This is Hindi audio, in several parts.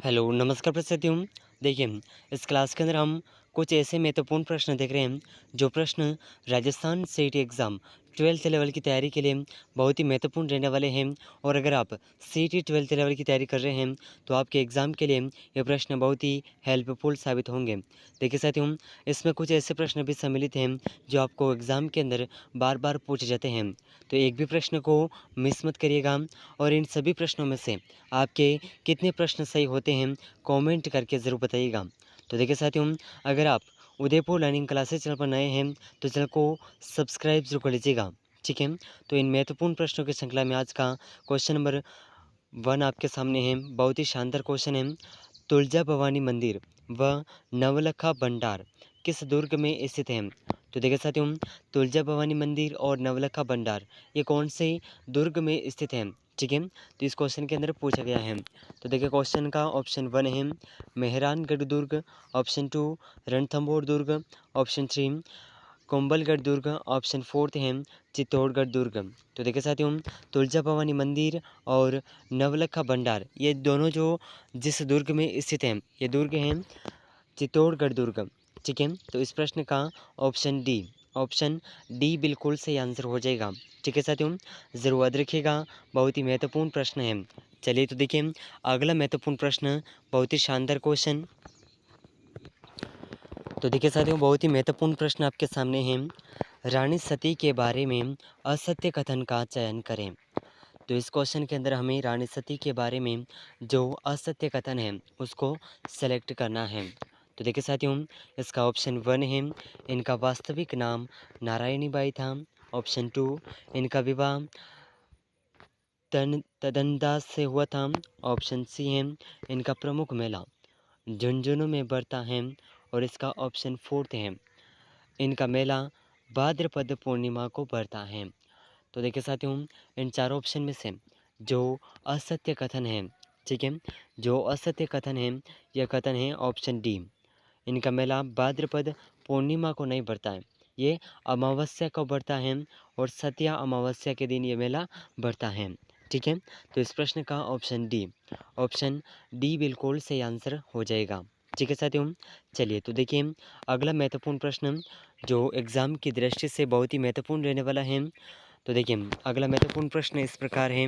हेलो, नमस्कार प्रस्तुतियों। देखिए, इस क्लास के अंदर हम कुछ ऐसे महत्वपूर्ण प्रश्न देख रहे हैं, जो प्रश्न Rajasthan CET exam 12th level की तैयारी के लिए बहुत ही महत्वपूर्ण रहने वाले हैं। और अगर आप सीईटी 12th लेवल की तैयारी कर रहे हैं, तो आपके एग्ज़ाम के लिए ये प्रश्न बहुत ही हेल्पफुल साबित होंगे। देखिए साथियों, इसमें कुछ ऐसे प्रश्न भी सम्मिलित हैं, जो आपको एग्ज़ाम के अंदर बार-बार पूछे जाते हैं। तो एक भी प्रश्न को मिस मत करिएगा और इन सभी प्रश्नों में से आपके कितने प्रश्न सही होते हैं, कमेंट करके ज़रूर बताइएगा। तो देखिए साथियों, अगर आप उदयपुर लर्निंग क्लासेस चैनल पर नए हैं, तो चैनल को सब्सक्राइब ज़रूर कर लीजिएगा, ठीक है। तो इन महत्वपूर्ण प्रश्नों की श्रृंखला में आज का क्वेश्चन नंबर 1 आपके सामने है। बहुत ही शानदार क्वेश्चन है। तुलजा भवानी मंदिर व नवलखा भंडार किस दुर्ग में स्थित है? तो देखिए साथियों, तुलजा भवानी मंदिर और नवलखा भंडार ये कौन से दुर्ग में स्थित है? ठीक है, तो इस क्वेश्चन के अंदर पूछा गया है। तो देखिए क्वेश्चन का ऑप्शन 1 है मेहरानगढ़ दुर्ग, ऑप्शन 2 रणथंभौर दुर्ग, ऑप्शन 3 कुंभलगढ़ दुर्ग, ऑप्शन 4 है चित्तौड़गढ़ दुर्ग। तो देखिए साथियों, तुलजा भवानी मंदिर और नवलखा भंडार ये दोनों जो जिस दुर्ग में स्थित हैं, ये दुर्ग हैं चित्तौड़गढ़ दुर्ग, ठीक है। तो इस प्रश्न का ऑप्शन डी बिल्कुल सही आंसर हो जाएगा, ठीक है साथियों। ज़रूर याद रखिएगा, बहुत ही महत्वपूर्ण प्रश्न है। चलिए तो देखिए अगला महत्वपूर्ण प्रश्न, बहुत ही शानदार क्वेश्चन। तो देखिए साथियों, बहुत ही महत्वपूर्ण प्रश्न आपके सामने है। रानी सती के बारे में असत्य कथन का चयन करें। तो इस क्वेश्चन के अंदर हमें रानी सती के बारे में जो असत्य कथन है उसको सेलेक्ट करना है। तो देखिए साथियों, इसका ऑप्शन 1 है इनका वास्तविक नाम नारायणी बाई था, ऑप्शन 2 इनका विवाह तदनदास से हुआ था, ऑप्शन सी है इनका प्रमुख मेला झुंझुनू में बढ़ता है, और इसका ऑप्शन 4 है इनका मेला भाद्रपद पूर्णिमा को बढ़ता है। तो देखिए साथियों, इन चारों ऑप्शन में से जो असत्य कथन है, ठीक है, जो असत्य कथन है यह कथन है ऑप्शन डी, इनका मेला भाद्रपद पूर्णिमा को नहीं बढ़ता है, ये अमावस्या को बढ़ता है और सत्या अमावस्या के दिन ये मेला बढ़ता है, ठीक है। तो इस प्रश्न का ऑप्शन डी बिल्कुल सही आंसर हो जाएगा, ठीक है साथियों। चलिए तो देखिए अगला महत्वपूर्ण प्रश्न, जो एग्ज़ाम की दृष्टि से बहुत ही महत्वपूर्ण रहने वाला है। तो देखिए अगला महत्वपूर्ण प्रश्न इस प्रकार है।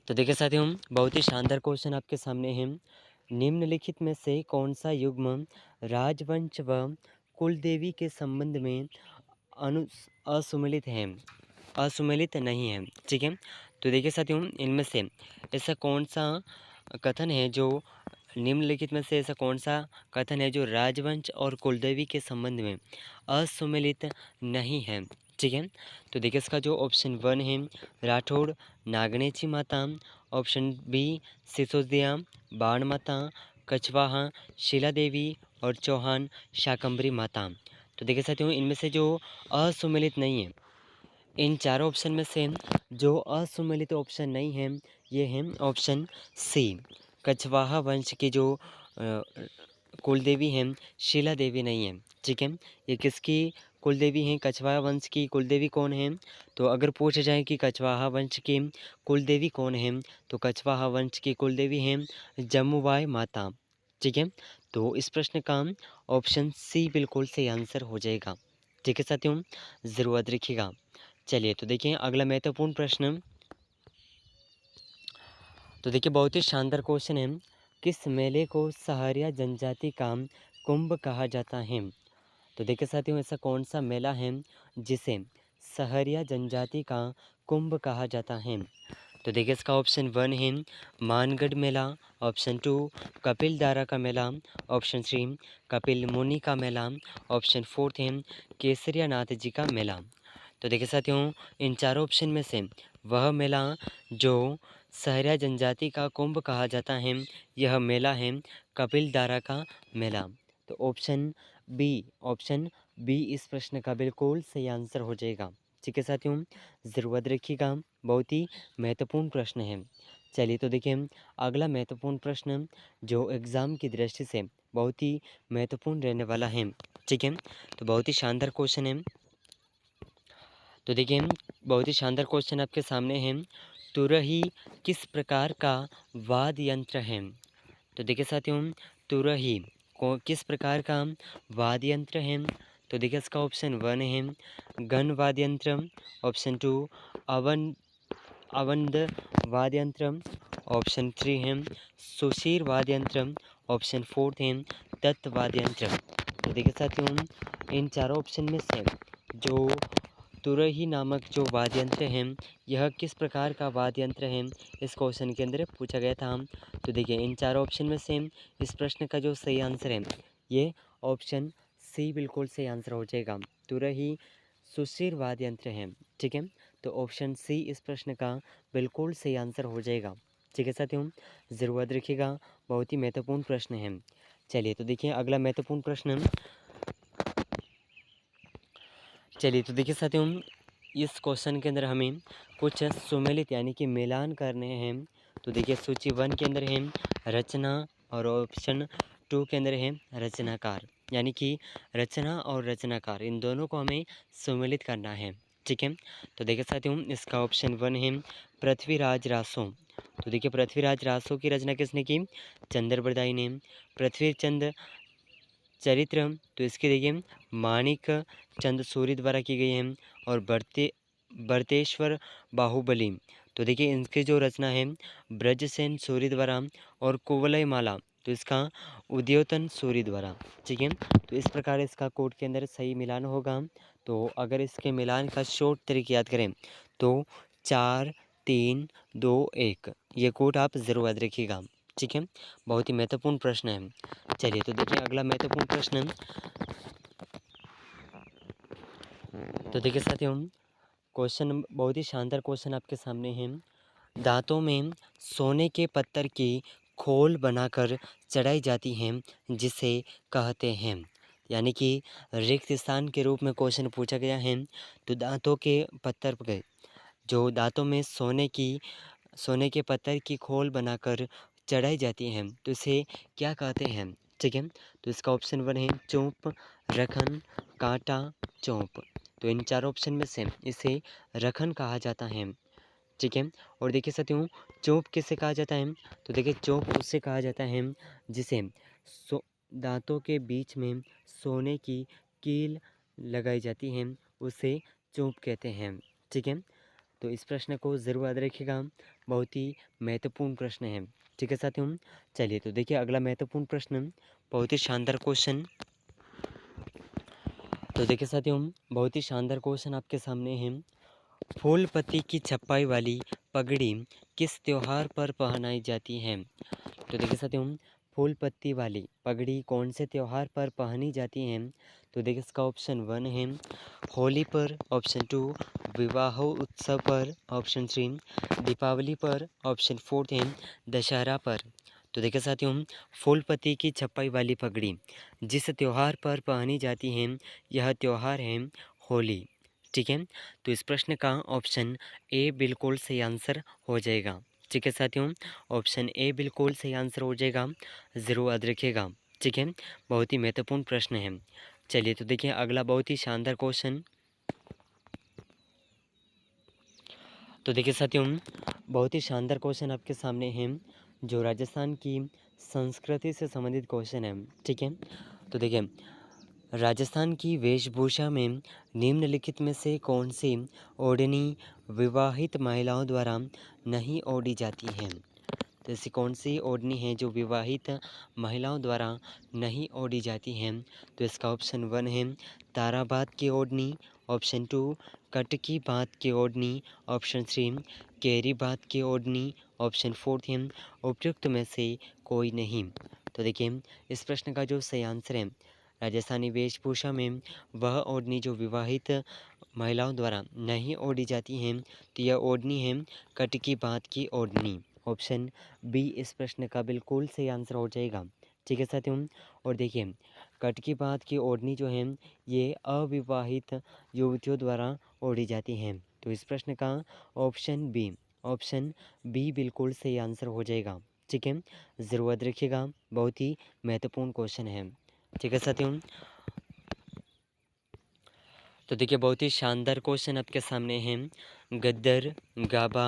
तो देखिए साथियों, बहुत ही शानदार क्वेश्चन आपके सामने है। निम्नलिखित में से कौन सा युग्म राजवंश व कुलदेवी के संबंध में अनु असुमेलित है, असुमेलित नहीं है, ठीक है। तो देखिए साथियों, इनमें से ऐसा कौन सा कथन है जो निम्नलिखित में से ऐसा कौन सा कथन है जो राजवंश और कुलदेवी के संबंध में असुमेलित नहीं है, ठीक है। तो देखिए इसका जो ऑप्शन 1 है राठौड़ नागणेची माता, ऑप्शन बी सिसोदिया बाण माता, कछवाहा शीला देवी और चौहान शाकंभरी माता। तो देखिए साथियों, इनमें से जो असुमेलित नहीं है, इन चारों ऑप्शन में से जो असुमेलित ऑप्शन नहीं है, ये है ऑप्शन सी कछवाहा वंश की जो कुलदेवी हैं शीला देवी नहीं है, ठीक है। ये किसकी कुलदेवी हैं? कछवाहा वंश की कुलदेवी कौन है? तो अगर पूछा जाए कि कछवाहा वंश की कुलदेवी कौन है, तो कछवाहा वंश की कुलदेवी हैं जम्मुबाई माता, ठीक है। तो इस प्रश्न का ऑप्शन सी बिल्कुल सही आंसर हो जाएगा, ठीक है साथियों, ज़रूर याद रखिएगा। चलिए तो देखिए अगला महत्वपूर्ण प्रश्न। तो देखिए बहुत ही शानदार क्वेश्चन है। किस मेले को सहारिया जनजाति का कुंभ कहा जाता है? तो देखिए साथियों, ऐसा कौन सा मेला है जिसे सहरिया जनजाति का कुंभ कहा जाता है? तो देखिए इसका ऑप्शन 1 है मानगढ़ मेला, ऑप्शन 2 कपिल दारा का मेला, ऑप्शन 3 कपिल मुनि का मेला, ऑप्शन 4 है केसरिया नाथ जी का मेला। तो देखिए साथियों, इन चारों ऑप्शन में से वह मेला जो सहरिया जनजाति का कुंभ कहा जाता है, यह मेला है कपिल दारा का मेला। तो ऑप्शन बी इस प्रश्न का बिल्कुल सही आंसर हो जाएगा, ठीक है साथियों, ज़रूर रखिएगा, बहुत ही महत्वपूर्ण प्रश्न है। चलिए तो देखिए अगला महत्वपूर्ण प्रश्न जो एग्ज़ाम की दृष्टि से बहुत ही महत्वपूर्ण रहने वाला है, ठीक है। तो बहुत ही शानदार क्वेश्चन है। तो देखिए बहुत ही शानदार क्वेश्चन आपके सामने है। तुरही किस प्रकार का वाद्य यंत्र है? तो देखिए साथियों, तुरही किस प्रकार का वाद्य यंत्र है? तो देखिए इसका ऑप्शन 1 है गण वाद्य यंत्र, ऑप्शन 2 अवन अवंद वाद्य यंत्र, ऑप्शन 3 है सुशीर वाद्य यंत्र, ऑप्शन 4 है तत् वाद्य यंत्र। तो देखिए साथियों, इन चारों ऑप्शन में से जो तुरही नामक जो वाद्य यंत्र है, यह किस प्रकार का वाद्य यंत्र है, इस क्वेश्चन के अंदर पूछा गया था। तो देखिए इन चारों ऑप्शन में से इस प्रश्न का जो सही आंसर है, ये ऑप्शन सी बिल्कुल सही आंसर हो जाएगा। तुरही सुशीर वाद्य यंत्र है। ठीक है, तो ऑप्शन सी इस प्रश्न का बिल्कुल सही आंसर हो जाएगा। ठीक है साथियों, ज़रूर याद रखिएगा, बहुत ही महत्वपूर्ण प्रश्न है। चलिए तो देखिए अगला महत्वपूर्ण प्रश्न। चलिए तो देखिए साथियों, इस क्वेश्चन के अंदर हमें कुछ सुमेलित यानी कि मिलान करने हैं। तो देखिए सूची 1 के अंदर है रचना और ऑप्शन 2 के अंदर है रचनाकार, यानी कि रचना और रचनाकार इन दोनों को हमें सुमेलित करना है। ठीक है, तो देखिए साथियों, इसका ऑप्शन 1 है पृथ्वीराज रासो। तो देखिए पृथ्वीराज रासो की रचना किसने की? चंद्र बरदाई ने। पृथ्वी चंद चरित्र, तो इसके देखिए माणिक चंद सूरी द्वारा की गई है। और बरतेश्वर बाहुबली, तो देखिए इनकी जो रचना है ब्रजसेन सूरी द्वारा। और कुवलय माला, तो इसका उद्योतन सूरी द्वारा। ठीक है, तो इस प्रकार इसका कोड के अंदर सही मिलान होगा। तो अगर इसके मिलान का शॉर्ट तरीके याद करें तो 4 3 2 1, ये कोड आप ज़रूर याद रखिएगा। ठीक है, बहुत ही महत्वपूर्ण प्रश्न है। चलिए तो देखिए अगला महत्वपूर्ण प्रश्न। तो देखिए साथियों, क्वेश्चन बहुत ही शानदार क्वेश्चन आपके सामने है। दांतों में सोने के पत्थर की खोल बनाकर चढ़ाई जाती है, जिसे कहते हैं, यानी कि रिक्त स्थान के रूप में क्वेश्चन पूछा गया है। तो दांतों के पत्थर पे जो दांतों में सोने के पत्थर की खोल बनाकर चढ़ाई जाती है, तो इसे क्या कहते हैं? ठीक है, तो इसका ऑप्शन 1 है चोंप, रखन, कांटा, चोंप। तो इन चार ऑप्शन में से इसे रखन कहा जाता है। ठीक है, और देखिए साथियों, चोंप किसे कहा जाता है? तो देखिए चोंप उससे कहा जाता है जिसे दांतों के बीच में सोने की कील लगाई जाती है, उसे चोंप कहते हैं। ठीक है, तो इस प्रश्न को ज़रूर याद रखिएगा, बहुत ही महत्वपूर्ण प्रश्न है। ठीक है साथियों, चलिए तो देखिए अगला महत्वपूर्ण प्रश्न, बहुत ही शानदार क्वेश्चन। तो देखिए साथियों, बहुत ही शानदार क्वेश्चन आपके सामने है। फूल पत्ती की छपाई वाली पगड़ी किस त्योहार पर पहनाई जाती है? तो देखिए साथियों, फूल पत्ती वाली पगड़ी कौन से त्योहार पर पहनी जाती है? तो देखिए इसका ऑप्शन 1 है होली पर, ऑप्शन 2 विवाह उत्सव पर, ऑप्शन 3 दीपावली पर, ऑप्शन 4 है दशहरा पर। तो देखिए साथियों, फूल पत्ती की छपाई वाली पगड़ी जिस त्योहार पर पहनी जाती है, यह त्योहार है होली। ठीक है, तो इस प्रश्न का ऑप्शन ए बिल्कुल सही आंसर हो जाएगा। ठीक है साथियों, ऑप्शन ए बिल्कुल सही आंसर हो जाएगा, ज़रूर याद रखिएगा। ठीक है, बहुत ही महत्वपूर्ण प्रश्न है। चलिए तो देखिए अगला बहुत ही शानदार क्वेश्चन। तो देखिए साथियों, बहुत ही शानदार क्वेश्चन आपके सामने है, जो राजस्थान की संस्कृति से संबंधित क्वेश्चन है। ठीक है, तो देखिए राजस्थान की वेशभूषा में निम्नलिखित में से कौन सी ओढ़नी विवाहित महिलाओं द्वारा नहीं ओढ़ी जाती है? तो ऐसी कौन सी ओढ़नी है जो विवाहित महिलाओं द्वारा नहीं ओढ़ी जाती है? तो इसका ऑप्शन 1 है ताराबाद की ओढ़नी, ऑप्शन 2 कटकी बात की ओढ़नी, ऑप्शन 3 केरी बात की ओढ़नी, ऑप्शन 4 है उपयुक्त में से कोई नहीं। तो देखिए इस प्रश्न का जो सही आंसर है, राजस्थानी वेशभूषा में वह ओढ़नी जो विवाहित महिलाओं द्वारा नहीं ओढ़ी जाती हैं, तो यह ओढ़नी है कटकी बात की ओढ़नी। ऑप्शन बी इस प्रश्न का बिल्कुल सही आंसर हो जाएगा। ठीक है साथियों, और देखिए कटकी बात की ओढ़नी जो है ये अविवाहित युवतियों द्वारा ओढ़ी जाती हैं। तो इस प्रश्न का ऑप्शन बी बिल्कुल सही आंसर हो जाएगा। ठीक है, ज़रूर याद रखिएगा, बहुत ही महत्वपूर्ण क्वेश्चन है। ठीक है साथियों, तो देखिए बहुत ही शानदार क्वेश्चन आपके सामने हैं। गद्दर, गाबा,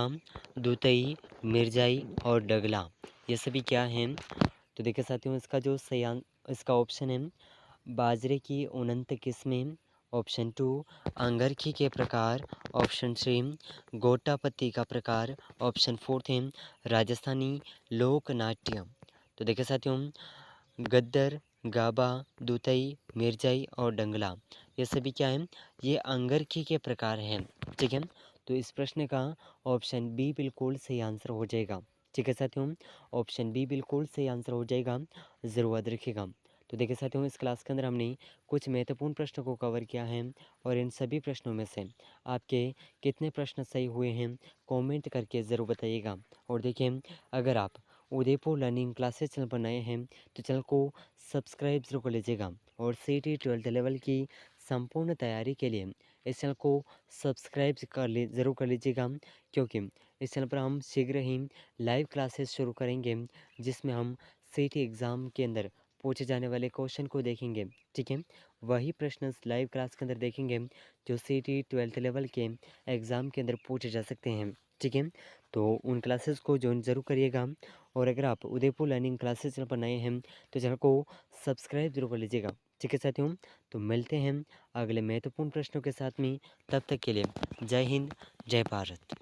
दुतई, मिर्जाई और डगला, ये सभी क्या हैं? तो देखिए साथियों, इसका ऑप्शन है बाजरे की उन्नत किस्में, ऑप्शन 2 अंगरखी के प्रकार, ऑप्शन 3 गोटापत्ती का प्रकार, ऑप्शन 4 है राजस्थानी लोक नाट्य। तो देखिए साथियों, गद्दर, गाबा, दुतई, मिर्जाई और डंगला, ये सभी क्या हैं? ये अंगरखी के प्रकार हैं। ठीक है, तो इस प्रश्न का ऑप्शन बी बिल्कुल सही आंसर हो जाएगा। ठीक है साथियों, ऑप्शन बी बिल्कुल सही आंसर हो जाएगा, ज़रूर याद रखिएगा। तो देखिए साथियों, इस क्लास के अंदर हमने कुछ महत्वपूर्ण प्रश्नों को कवर किया है और इन सभी प्रश्नों में से आपके कितने प्रश्न सही हुए हैं कमेंट करके ज़रूर बताइएगा। और देखिए, अगर आप उदयपुर लर्निंग क्लासेस चैनल पर नए हैं तो चैनल को सब्सक्राइब जरूर कर लीजिएगा और सीटी 12th लेवल की संपूर्ण तैयारी के लिए इस चैनल को सब्सक्राइब ज़रूर कर लीजिएगा, क्योंकि इस चैनल पर हम शीघ्र ही लाइव क्लासेस शुरू करेंगे जिसमें हम सीटी एग्ज़ाम के अंदर पूछे जाने वाले क्वेश्चन को देखेंगे। ठीक है, वही प्रश्न लाइव क्लास के अंदर देखेंगे जो सीटी 12th लेवल के एग्ज़ाम के अंदर पूछे जा सकते हैं। ठीक है, तो उन क्लासेस को ज्वाइन ज़रूर करिएगा। और अगर आप उदयपुर लर्निंग क्लासेस चैनल पर नए हैं तो चैनल को सब्सक्राइब जरूर कर लीजिएगा। ठीक है साथियों, तो मिलते हैं अगले महत्वपूर्ण प्रश्नों के साथ में। तब तक के लिए जय हिंद, जय भारत।